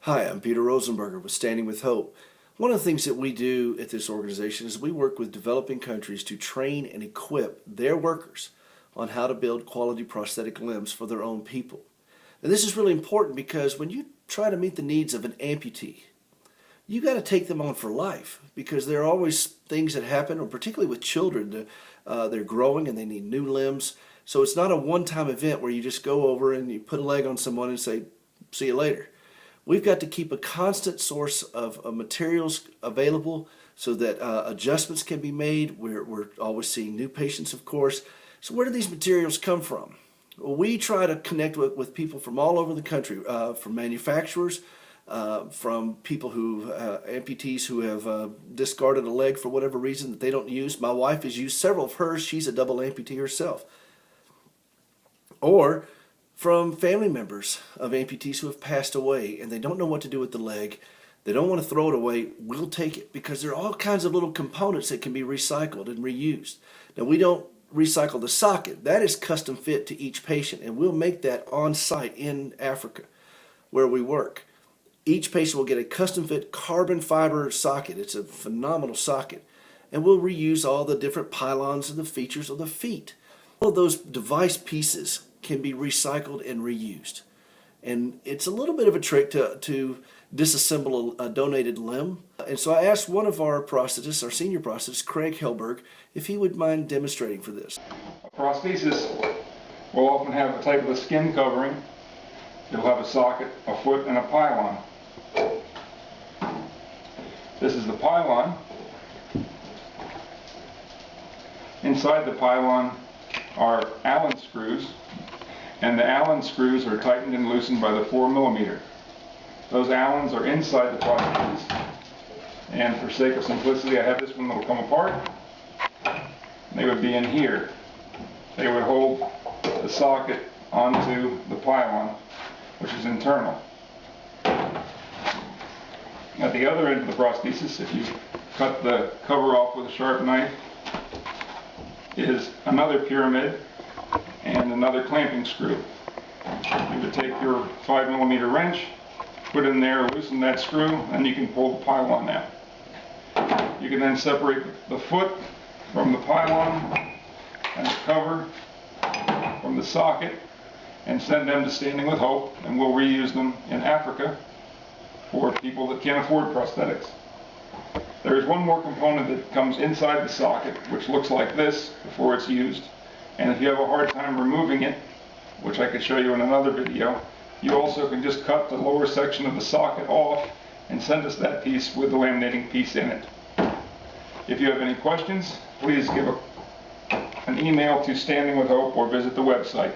Hi, I'm Peter Rosenberger with Standing with Hope. One of the things that we do at this organization is we work with developing countries to train and equip their workers on how to build quality prosthetic limbs for their own people. Now, this is really important because when you try to meet the needs of an amputee, you got to take them on for life because there are always things that happen, or particularly with children, they're growing and they need new limbs. So it's not a one-time event where you just go over and you put a leg on someone and say, see you later. We've got to keep a constant source of materials available so that adjustments can be made. We're always seeing new patients, of course. So where do these materials come from? Well, we try to connect with people from all over the country, from manufacturers, from people who, amputees who have discarded a leg for whatever reason that they don't use. My wife has used several of hers. She's a double amputee herself. Or from family members of amputees who have passed away and they don't know what to do with the leg. They don't want to throw it away. We'll take it because there are all kinds of little components that can be recycled and reused. Now, we don't recycle the socket. That is custom fit to each patient, and we'll make that on site in Africa where we work. Each patient will get a custom fit carbon fiber socket. It's a phenomenal socket. And we'll reuse all the different pylons and the features of the feet. All of those device pieces can be recycled and reused. And it's a little bit of a trick to disassemble a donated limb. And so I asked one of our prosthetists, our senior prosthetist, Craig Helberg, if he would mind demonstrating for this. A prosthesis will often have a type of a skin covering. It'll have a socket, a foot, and a pylon. This is the pylon. Inside the pylon are Allen screws, and the Allen screws are tightened and loosened by the 4mm. Those Allens are inside the prosthesis, and for sake of simplicity I have this one that will come apart. They would be in here. They would hold the socket onto the pylon, which is internal. At the other end of the prosthesis, if you cut the cover off with a sharp knife, is another pyramid and another clamping screw. You would take your 5mm wrench, put it in there, loosen that screw, and you can pull the pylon out. You can then separate the foot from the pylon and the cover from the socket and send them to Standing with Hope, and we'll reuse them in Africa for people that can't afford prosthetics. There is one more component that comes inside the socket, which looks like this before it's used. And if you have a hard time removing it, which I could show you in another video, you also can just cut the lower section of the socket off and send us that piece with the laminating piece in it. If you have any questions, please give an email to Standing with Hope or visit the website.